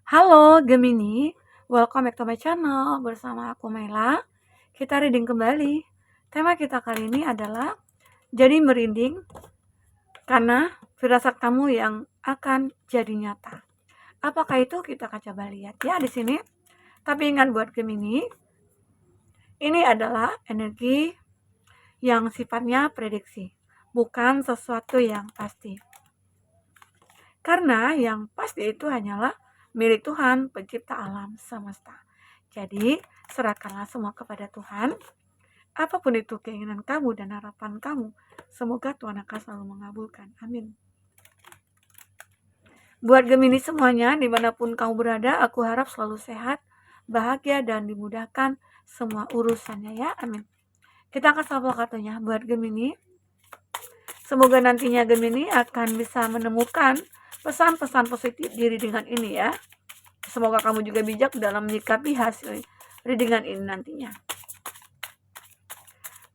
Halo Gemini, welcome back to my channel. Bersama aku Mela. Kita reading kembali. Tema kita kali ini adalah jadi merinding karena firasat kamu yang akan jadi nyata. Apakah itu? Kita akan coba lihat ya di sini. Tapi ingat buat Gemini, ini adalah energi yang sifatnya prediksi, bukan sesuatu yang pasti. Karena yang pasti itu hanyalah milik Tuhan, pencipta alam semesta. Jadi, serahkanlah semua kepada Tuhan. Apapun itu keinginan kamu dan harapan kamu, semoga Tuhan akan selalu mengabulkan. Amin. Buat Gemini semuanya, dimanapun kamu berada, aku harap selalu sehat, bahagia, dan dimudahkan semua urusannya ya. Amin. Kita akan sapa katanya buat Gemini. Semoga nantinya Gemini akan bisa menemukan pesan-pesan positif di readingan ini ya. Semoga kamu juga bijak dalam menyikapi hasil readingan ini nantinya.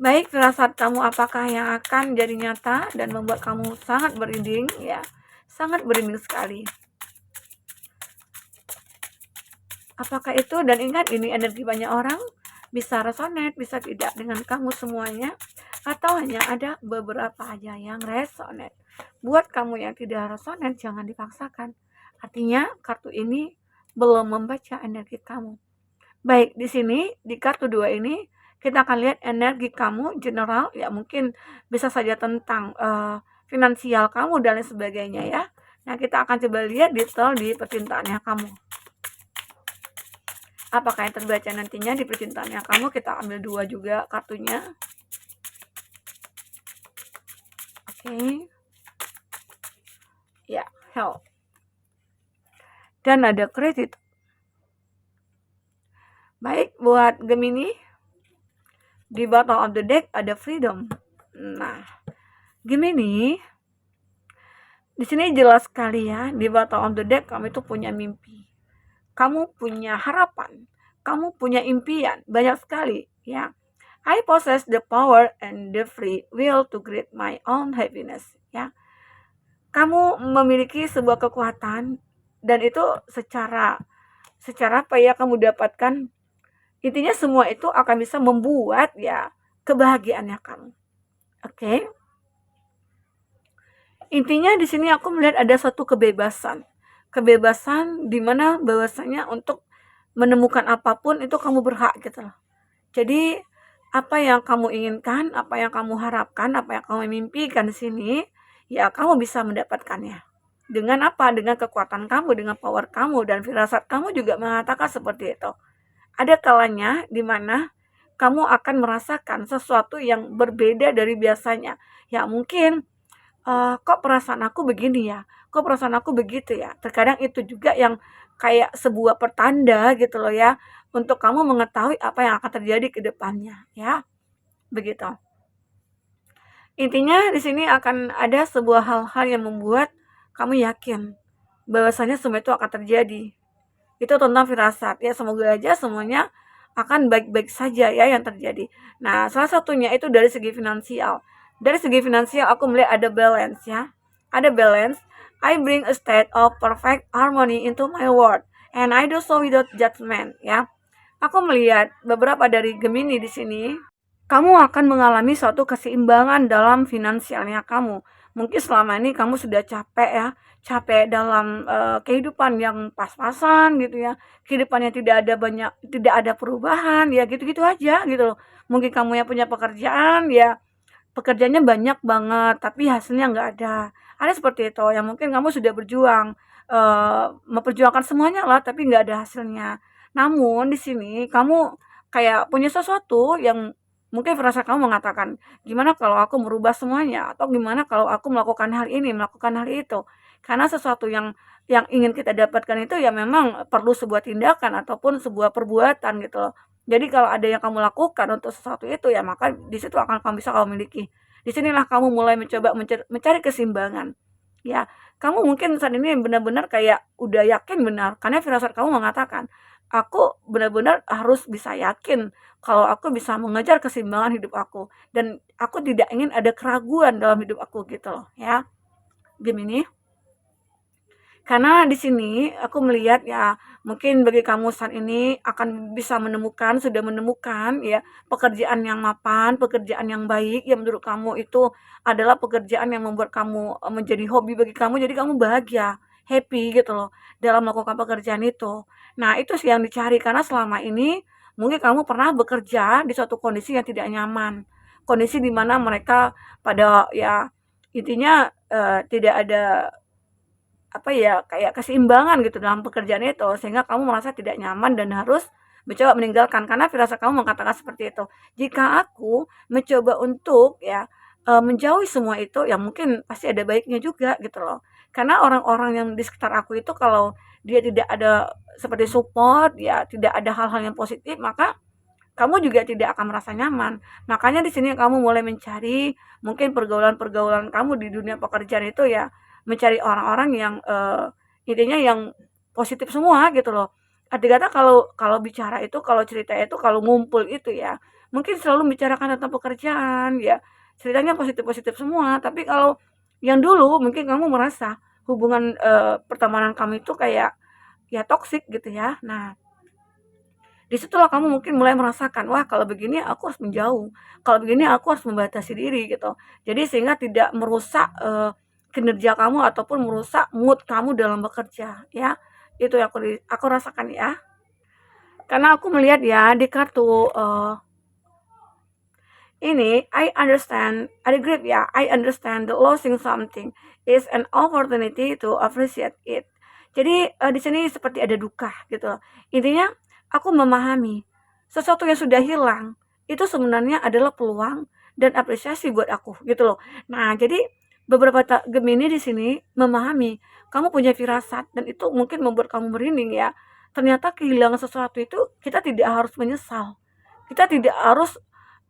Baik, firasat kamu apakah yang akan jadi nyata dan membuat kamu sangat merinding ya. Sangat merinding sekali. Apakah itu? Dan ingat, ini energi banyak orang, bisa resonate, bisa tidak dengan kamu semuanya, atau hanya ada beberapa aja yang resonate. Buat kamu yang tidak resonate, jangan dipaksakan. Artinya kartu ini belum membaca energi kamu. Baik, di sini di kartu 2 ini kita akan lihat energi kamu general ya, mungkin bisa saja tentang finansial kamu dan lain sebagainya ya. Nah, kita akan coba lihat detail di percintaannya kamu. Apakah yang terbaca nantinya di percintaannya kamu? Kita ambil 2 juga kartunya. Oke. Ya, health. Dan ada kredit. Baik, buat Gemini, di bottom of the deck ada freedom. Nah, Gemini, di sini jelas sekali ya, di bottom of the deck kamu itu punya mimpi. Kamu punya harapan, kamu punya impian, banyak sekali ya. I possess the power and the free will to create my own happiness ya. Kamu memiliki sebuah kekuatan dan itu secara apa ya kamu dapatkan. Intinya semua itu akan bisa membuat ya kebahagiaannya kamu. Oke. Intinya di sini aku melihat ada satu kebebasan. Kebebasan di mana bahwasanya untuk menemukan apapun itu kamu berhak gitu loh. Jadi apa yang kamu inginkan, apa yang kamu harapkan, apa yang kamu mimpikan di sini, ya kamu bisa mendapatkannya. Dengan apa? Dengan kekuatan kamu, dengan power kamu, dan firasat kamu juga mengatakan seperti itu. Ada kalanya di mana kamu akan merasakan sesuatu yang berbeda dari biasanya. Ya mungkin kok perasaan aku begini ya, kok perasaan aku begitu ya. Terkadang itu juga yang kayak sebuah pertanda gitu loh ya, untuk kamu mengetahui apa yang akan terjadi ke depannya ya, begitu. Intinya di sini akan ada sebuah hal-hal yang membuat kamu yakin bahwasanya semua itu akan terjadi. Itu tentang firasat ya, semoga aja semuanya akan baik-baik saja ya yang terjadi. Nah, salah satunya itu dari segi finansial. Dari segi finansial aku melihat ada balance ya. Ada balance. I bring a state of perfect harmony into my world and I do so without judgment ya. Aku melihat beberapa dari Gemini di sini, kamu akan mengalami suatu keseimbangan dalam finansialnya kamu. Mungkin selama ini kamu sudah capek ya, capek dalam kehidupan yang pas-pasan gitu ya, kehidupan yang tidak ada perubahan ya, gitu-gitu aja gitu loh. Mungkin kamu yang punya pekerjaan ya, pekerjaannya banyak banget tapi hasilnya nggak ada. Ada seperti itu, yang mungkin kamu sudah berjuang, memperjuangkan semuanya lah tapi nggak ada hasilnya. Namun di sini kamu kayak punya sesuatu yang mungkin firasat kamu mengatakan, gimana kalau aku merubah semuanya? Atau gimana kalau aku melakukan hal ini, melakukan hal itu? Karena sesuatu yang ingin kita dapatkan itu ya memang perlu sebuah tindakan ataupun sebuah perbuatan gitu loh. Jadi kalau ada yang kamu lakukan untuk sesuatu itu ya maka di situ akan kamu bisa kamu miliki. Di sinilah kamu mulai mencoba mencari keseimbangan. Ya, kamu mungkin saat ini benar-benar kayak udah yakin benar karena firasat kamu mengatakan, aku benar-benar harus bisa yakin kalau aku bisa mengejar keseimbangan hidup aku dan aku tidak ingin ada keraguan dalam hidup aku gitu loh ya. Gemini. Karena di sini aku melihat ya, mungkin bagi kamu saat ini akan bisa menemukan, sudah menemukan ya, pekerjaan yang mapan, pekerjaan yang baik yang menurut kamu itu adalah pekerjaan yang membuat kamu menjadi hobi bagi kamu, jadi kamu bahagia, happy gitu loh dalam melakukan pekerjaan itu. Nah, itu sih yang dicari karena selama ini mungkin kamu pernah bekerja di suatu kondisi yang tidak nyaman. Kondisi di mana mereka pada ya intinya tidak ada apa ya, kayak keseimbangan gitu dalam pekerjaan itu, sehingga kamu merasa tidak nyaman dan harus mencoba meninggalkan, karena firasat kamu mengatakan seperti itu. Jika aku mencoba untuk ya, menjauhi semua itu, ya mungkin pasti ada baiknya juga gitu loh. Karena orang-orang yang di sekitar aku itu kalau dia tidak ada seperti support, ya tidak ada hal-hal yang positif, maka kamu juga tidak akan merasa nyaman. Makanya di sini kamu mulai mencari mungkin pergaulan-pergaulan kamu di dunia pekerjaan itu ya, mencari orang-orang yang intinya yang positif semua gitu loh. Arti kata kalau kalau bicara itu, kalau cerita itu, kalau ngumpul itu ya, mungkin selalu membicarakan tentang pekerjaan ya, ceritanya positif-positif semua. Tapi kalau yang dulu mungkin kamu merasa hubungan pertemanan kamu itu kayak ya toksik gitu ya. Nah, disitulah kamu mungkin mulai merasakan, wah kalau begini aku harus menjauh, kalau begini aku harus membatasi diri gitu. Jadi sehingga tidak merusak kinerja kamu ataupun merusak mood kamu dalam bekerja ya. Itu yang aku rasakan ya. Karena aku melihat ya di kartu ini, I agree ya, I understand that losing something is an opportunity to appreciate it. Jadi di sini seperti ada duka gitu. Intinya aku memahami sesuatu yang sudah hilang itu sebenarnya adalah peluang dan apresiasi buat aku gitu loh. Nah, jadi beberapa Gemini di sini memahami kamu punya firasat dan itu mungkin membuat kamu merinding ya. Ternyata kehilangan sesuatu itu kita tidak harus menyesal. Kita tidak harus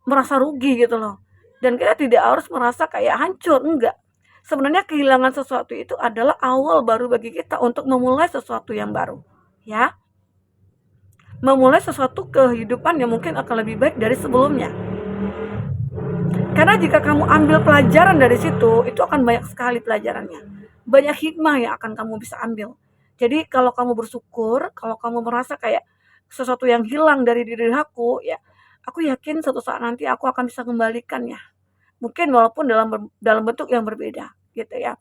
merasa rugi gitu loh. Dan kita tidak harus merasa kayak hancur, enggak. Sebenarnya kehilangan sesuatu itu adalah awal baru bagi kita untuk memulai sesuatu yang baru. Ya, memulai sesuatu kehidupan yang mungkin akan lebih baik dari sebelumnya. Karena jika kamu ambil pelajaran dari situ, itu akan banyak sekali pelajarannya. Banyak hikmah yang akan kamu bisa ambil. Jadi kalau kamu bersyukur, kalau kamu merasa kayak sesuatu yang hilang dari diri aku, ya aku yakin suatu saat nanti aku akan bisa kembalikannya. Mungkin walaupun dalam bentuk yang berbeda, gitu ya.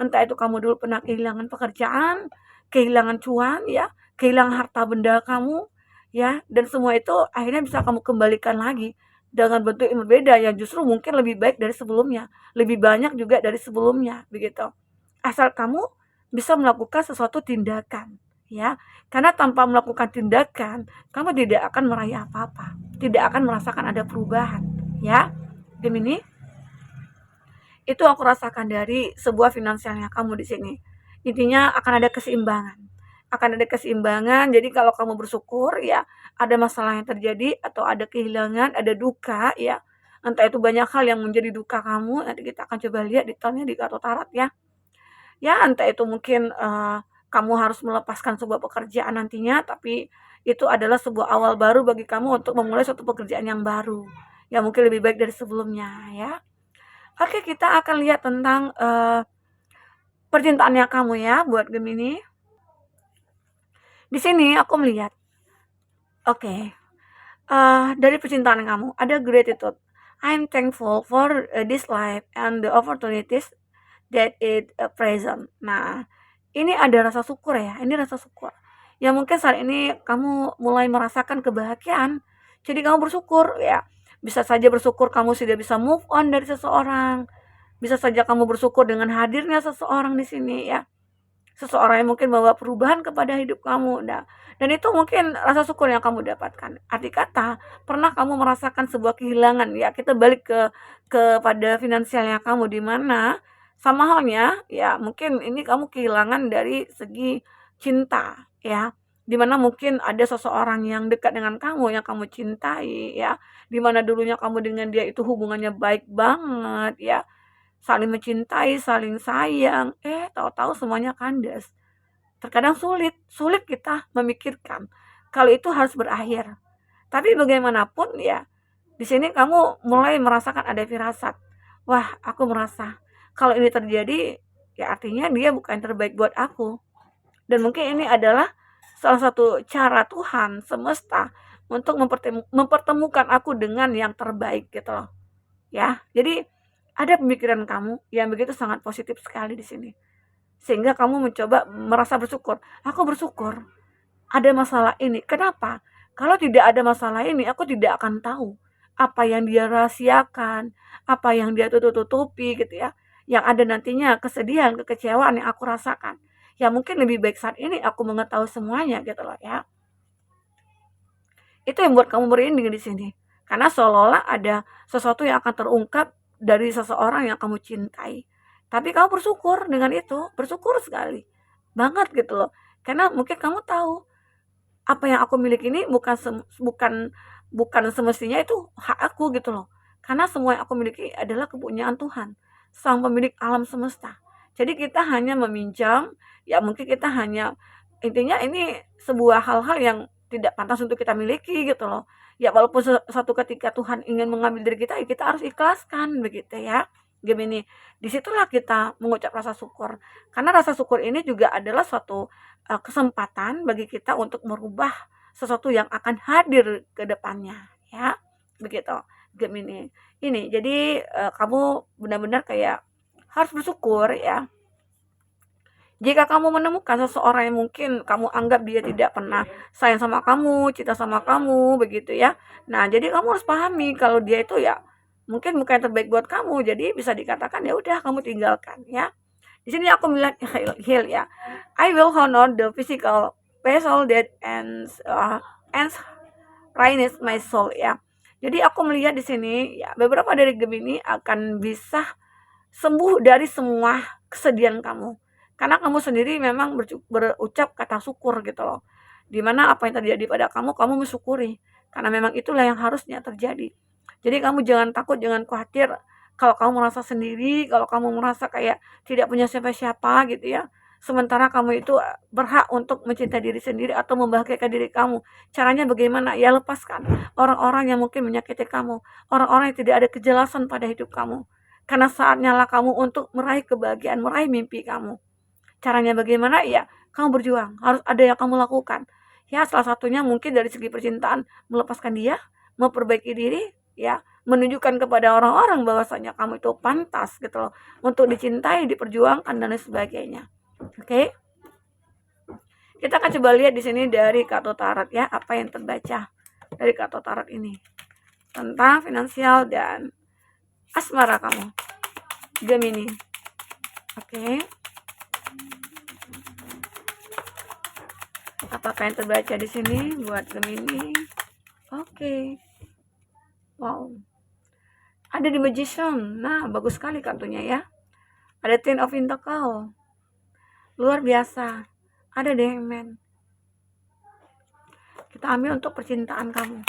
Entah itu kamu dulu pernah kehilangan pekerjaan, kehilangan cuan ya, kehilangan harta benda kamu ya, dan semua itu akhirnya bisa kamu kembalikan lagi dengan bentuk yang berbeda yang justru mungkin lebih baik dari sebelumnya, lebih banyak juga dari sebelumnya, begitu. Asal kamu bisa melakukan sesuatu tindakan, ya. Karena tanpa melakukan tindakan, kamu tidak akan meraih apa-apa, tidak akan merasakan ada perubahan, ya. Gemini, itu aku rasakan dari sebuah finansialnya kamu di sini. Intinya akan ada keseimbangan. Akan ada keseimbangan. Jadi kalau kamu bersyukur ya, ada masalah yang terjadi atau ada kehilangan, ada duka ya. Entah itu banyak hal yang menjadi duka kamu, nanti kita akan coba lihat detailnya di kartu tarot ya. Ya, entah itu mungkin kamu harus melepaskan sebuah pekerjaan nantinya, tapi itu adalah sebuah awal baru bagi kamu untuk memulai suatu pekerjaan yang baru. Yang mungkin lebih baik dari sebelumnya ya. Oke, kita akan lihat tentang percintaannya kamu ya buat Gemini. Di sini aku melihat, oke, dari percintaan kamu ada gratitude. I'm thankful for this life and the opportunities that it present. Nah, ini ada rasa syukur ya. Ini rasa syukur. Ya mungkin saat ini kamu mulai merasakan kebahagiaan. Jadi kamu bersyukur ya. Bisa saja bersyukur kamu sudah bisa move on dari seseorang. Bisa saja kamu bersyukur dengan hadirnya seseorang di sini ya. Seseorang yang mungkin membawa perubahan kepada hidup kamu. Nah, dan itu mungkin rasa syukur yang kamu dapatkan. Arti kata, pernah kamu merasakan sebuah kehilangan ya. Kita balik kepada finansialnya kamu di mana sama halnya ya mungkin ini kamu kehilangan dari segi cinta ya. Di mana mungkin ada seseorang yang dekat dengan kamu yang kamu cintai ya. Di mana dulunya kamu dengan dia itu hubungannya baik banget ya, saling mencintai, saling sayang, tahu-tahu semuanya kandas. Terkadang sulit kita memikirkan kalau itu harus berakhir. Tapi bagaimanapun ya, di sini kamu mulai merasakan ada firasat. Wah, aku merasa kalau ini terjadi, ya artinya dia bukan yang terbaik buat aku. Dan mungkin ini adalah salah satu cara Tuhan semesta untuk mempertemukan aku dengan yang terbaik gitu loh. Ya. Jadi ada pemikiran kamu yang begitu sangat positif sekali di sini. Sehingga kamu mencoba merasa bersyukur. Aku bersyukur ada masalah ini. Kenapa? Kalau tidak ada masalah ini, aku tidak akan tahu apa yang dia rahasiakan, apa yang dia tutup-tutupi gitu ya. Yang ada nantinya kesedihan, kekecewaan yang aku rasakan. Ya mungkin lebih baik saat ini aku mengetahui semuanya gitu loh ya. Itu yang buat kamu merinding di sini. Karena seolah-olah ada sesuatu yang akan terungkap dari seseorang yang kamu cintai. Tapi kamu bersyukur dengan itu, bersyukur sekali. Banget gitu loh. Karena mungkin kamu tahu apa yang aku miliki ini bukan semestinya itu hak aku gitu loh. Karena semua yang aku miliki adalah kepunyaan Tuhan, Sang Pemilik alam semesta. Jadi kita hanya meminjam, ya mungkin kita hanya intinya ini sebuah hal-hal yang tidak pantas untuk kita miliki gitu loh. Ya walaupun suatu ketika Tuhan ingin mengambil dari kita, ya kita harus ikhlaskan begitu ya. Gemini, disitulah kita mengucap rasa syukur. Karena rasa syukur ini juga adalah suatu kesempatan bagi kita untuk merubah sesuatu yang akan hadir ke depannya ya. Begitu Gemini. Ini jadi kamu benar-benar kayak harus bersyukur ya. Jika kamu menemukan seseorang yang mungkin kamu anggap dia tidak pernah sayang sama kamu, cinta sama kamu, begitu ya. Nah, jadi kamu harus pahami kalau dia itu ya mungkin bukan yang terbaik buat kamu. Jadi bisa dikatakan ya udah kamu tinggalkan ya. Di sini aku melihat heal ya. I will honor the physical vessel that ends raines my soul ya. Jadi aku melihat di sini ya beberapa dari Gemini akan bisa sembuh dari semua kesedihan kamu. Karena kamu sendiri memang berucap kata syukur gitu loh. Dimana apa yang terjadi pada kamu mensyukuri. Karena memang itulah yang harusnya terjadi. Jadi kamu jangan takut, jangan khawatir kalau kamu merasa sendiri, kalau kamu merasa kayak tidak punya siapa-siapa gitu ya. Sementara kamu itu berhak untuk mencintai diri sendiri atau membahagiakan diri kamu. Caranya bagaimana? Ya lepaskan orang-orang yang mungkin menyakiti kamu. Orang-orang yang tidak ada kejelasan pada hidup kamu. Karena saatnya lah kamu untuk meraih kebahagiaan, meraih mimpi kamu. Caranya bagaimana? Ya, kamu berjuang. Harus ada yang kamu lakukan. Ya, salah satunya mungkin dari segi percintaan, melepaskan dia, memperbaiki diri, ya, menunjukkan kepada orang-orang bahwasanya kamu itu pantas gitu loh untuk dicintai, diperjuangkan dan lain sebagainya. Oke? Kita akan coba lihat di sini dari kartu tarot ya, apa yang terbaca dari kartu tarot ini tentang finansial dan asmara kamu, Gemini. Oke. Apakah yang terbaca di sini buat Gemini? Oke. Wow. Ada di Magician. Nah, bagus sekali kartunya ya. Ada Ten of Pentacle. Luar biasa. Ada The Hangman. Kita ambil untuk percintaan kamu.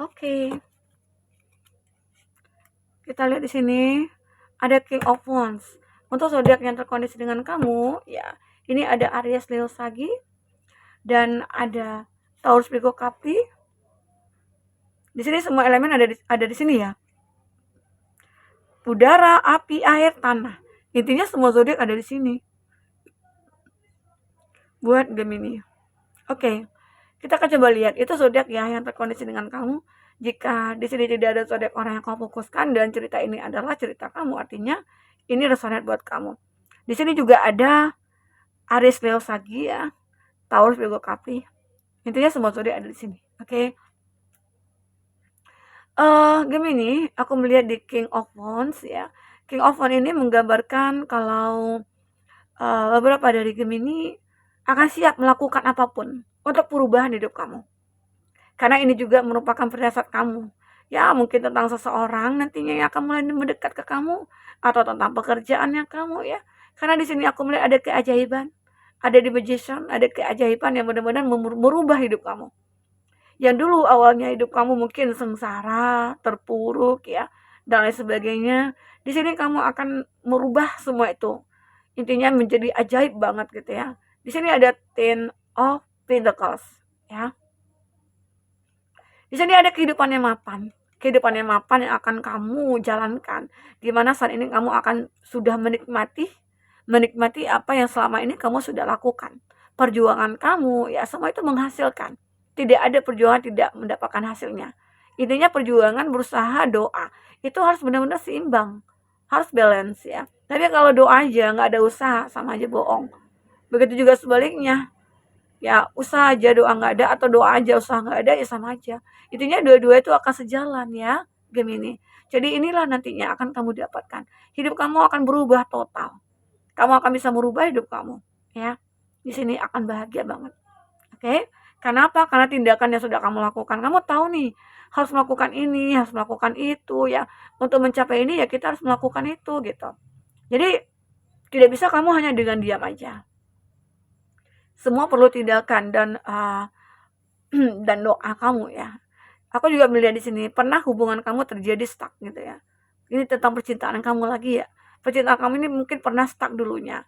Oke. Kita lihat di sini ada King of Wands. Untuk zodiak yang terkondisi dengan kamu, ya, ini ada Aries, Leo, Sagi, dan ada Taurus, Virgo, Capri. Di sini semua elemen ada di sini ya. Udara, api, air, tanah. Intinya semua zodiak ada di sini. Buat Gemini. Oke. Kita akan coba lihat itu zodiak ya yang terkondisi dengan kamu. Jika di sini tidak ada zodiak orang yang kamu fokuskan dan cerita ini adalah cerita kamu, artinya ini resonate buat kamu. Di sini juga ada Aries, Leo, Sagi ya, Taurus, Virgo, Capri. Intinya semua zodiak ada di sini. Oke. Gemini, aku melihat di King of Wands ya. King of Wands ini menggambarkan kalau beberapa dari Gemini akan siap melakukan apapun untuk perubahan hidup kamu. Karena ini juga merupakan firasat kamu. Ya, mungkin tentang seseorang nantinya yang akan mulai mendekat ke kamu atau tentang pekerjaannya kamu ya. Karena di sini aku melihat ada keajaiban. Ada di Magician, ada keajaiban yang benar-benar merubah hidup kamu. Yang dulu awalnya hidup kamu mungkin sengsara, terpuruk ya, dan lain sebagainya. Di sini kamu akan merubah semua itu. Intinya menjadi ajaib banget gitu ya. Di sini ada Ten of Pentacles ya. Di sini ada kehidupan yang mapan yang akan kamu jalankan, di mana saat ini kamu akan sudah menikmati apa yang selama ini kamu sudah lakukan. Perjuangan kamu, ya semua itu menghasilkan. Tidak ada perjuangan tidak mendapatkan hasilnya. Intinya perjuangan, berusaha, doa. Itu harus benar-benar seimbang. Harus balance ya. Tapi kalau doa aja nggak ada usaha, sama aja bohong. Begitu juga sebaliknya. Ya usaha aja doa nggak ada, atau doa aja usaha nggak ada, ya sama aja. Intinya dua-dua itu akan sejalan ya, Gemini. Jadi inilah nantinya akan kamu dapatkan. Hidup kamu akan berubah total. Kamu akan bisa merubah hidup kamu, ya. Di sini akan bahagia banget. Oke? Kenapa? Karena tindakan yang sudah kamu lakukan. Kamu tahu nih, harus melakukan ini, harus melakukan itu ya. Untuk mencapai ini ya kita harus melakukan itu gitu. Jadi tidak bisa kamu hanya dengan diam aja. Semua perlu tindakan dan dan doa kamu ya. Aku juga melihat di sini, pernah hubungan kamu terjadi stuck gitu ya. Ini tentang percintaan kamu lagi ya. Percintaan kamu ini mungkin pernah stuck dulunya.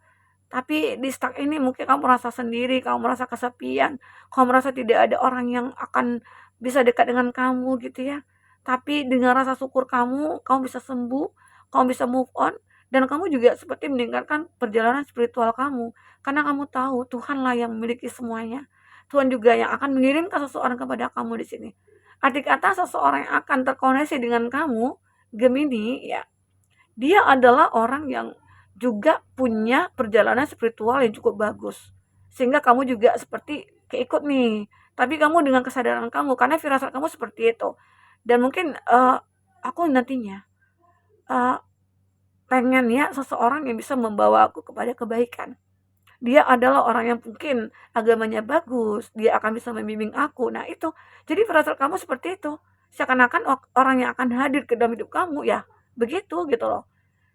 Tapi di stuck ini mungkin kamu merasa sendiri, kamu merasa kesepian, kamu merasa tidak ada orang yang akan bisa dekat dengan kamu gitu ya. Tapi dengan rasa syukur kamu bisa sembuh, kamu bisa move on, dan kamu juga seperti meningkatkan perjalanan spiritual kamu. Karena kamu tahu Tuhanlah yang memiliki semuanya. Tuhan juga yang akan mengirimkan seseorang kepada kamu di sini. Arti kata seseorang yang akan terkoneksi dengan kamu, Gemini ya, dia adalah orang yang juga punya perjalanan spiritual yang cukup bagus. Sehingga kamu juga seperti keikut nih. Tapi kamu dengan kesadaran kamu, karena firasat kamu seperti itu. Dan mungkin aku nantinya uh, pengen ya seseorang yang bisa membawa aku kepada kebaikan. Dia adalah orang yang mungkin agamanya bagus, dia akan bisa membimbing aku. Nah itu, jadi firasat kamu seperti itu. Seakan-akan orang yang akan hadir ke dalam hidup kamu ya begitu gitu loh.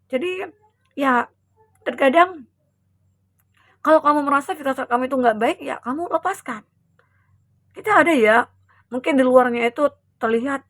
Jadi ya terkadang kalau kamu merasa firasat kamu itu nggak baik, ya kamu lepaskan. Kita ada ya, mungkin di luarnya itu terlihat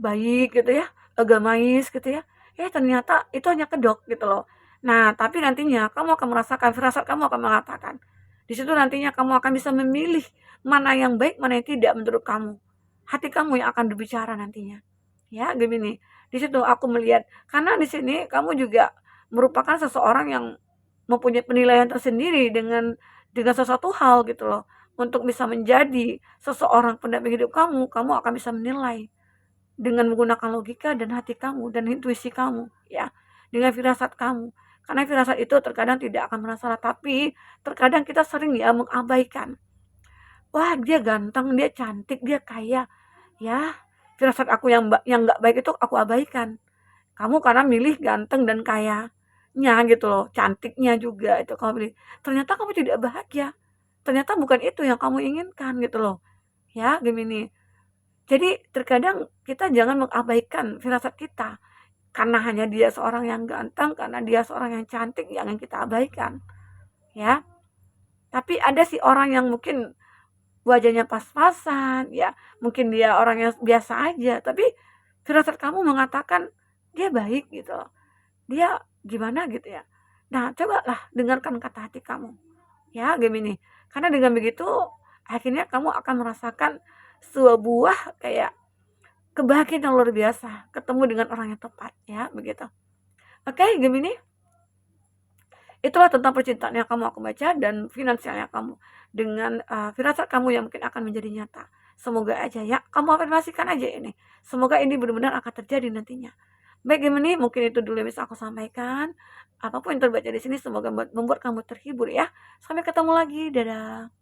baik gitu ya, agamais gitu ya. Ternyata itu hanya kedok gitu loh. Nah, tapi nantinya kamu akan merasakan, firasat kamu akan mengatakan. Di situ nantinya kamu akan bisa memilih mana yang baik, mana yang tidak menurut kamu. Hati kamu yang akan berbicara nantinya. Ya, Gemini. Di situ aku melihat, karena di sini kamu juga merupakan seseorang yang mempunyai penilaian tersendiri dengan sesuatu hal gitu loh. Untuk bisa menjadi seseorang pendamping hidup kamu, kamu akan bisa menilai dengan menggunakan logika dan hati kamu dan intuisi kamu ya, dengan firasat kamu. Karena firasat itu terkadang tidak akan pernah salah, tapi terkadang kita sering ya mengabaikan. Wah, dia ganteng, dia cantik, dia kaya. Ya, firasat aku yang nggak baik itu aku abaikan. Kamu karena milih ganteng dan kayanya gitu loh, cantiknya juga itu kamu pilih. Ternyata kamu tidak bahagia. Ternyata bukan itu yang kamu inginkan gitu loh. Ya, Gemini. Jadi terkadang kita jangan mengabaikan firasat kita. Karena hanya dia seorang yang ganteng, karena dia seorang yang cantik, yang kita abaikan. Ya. Tapi ada sih orang yang mungkin wajahnya pas-pasan, ya. Mungkin dia orang yang biasa aja, tapi firasat kamu mengatakan dia baik gitu loh. Dia gimana gitu ya. Nah, cobalah dengarkan kata hati kamu. Ya, Gemini. Karena dengan begitu akhirnya kamu akan merasakan sebuah kayak kebahagiaan yang luar biasa, ketemu dengan orang yang tepat ya, begitu. Oke, Gemini. Itulah tentang percintaan yang kamu aku baca dan finansialnya kamu dengan firasat kamu yang mungkin akan menjadi nyata. Semoga aja ya, kamu afirmasikan aja ini. Semoga ini benar-benar akan terjadi nantinya. Baik Gemini, mungkin itu dulu yang bisa aku sampaikan. Apapun yang terbaca di sini semoga membuat kamu terhibur ya. Sampai ketemu lagi, dadah.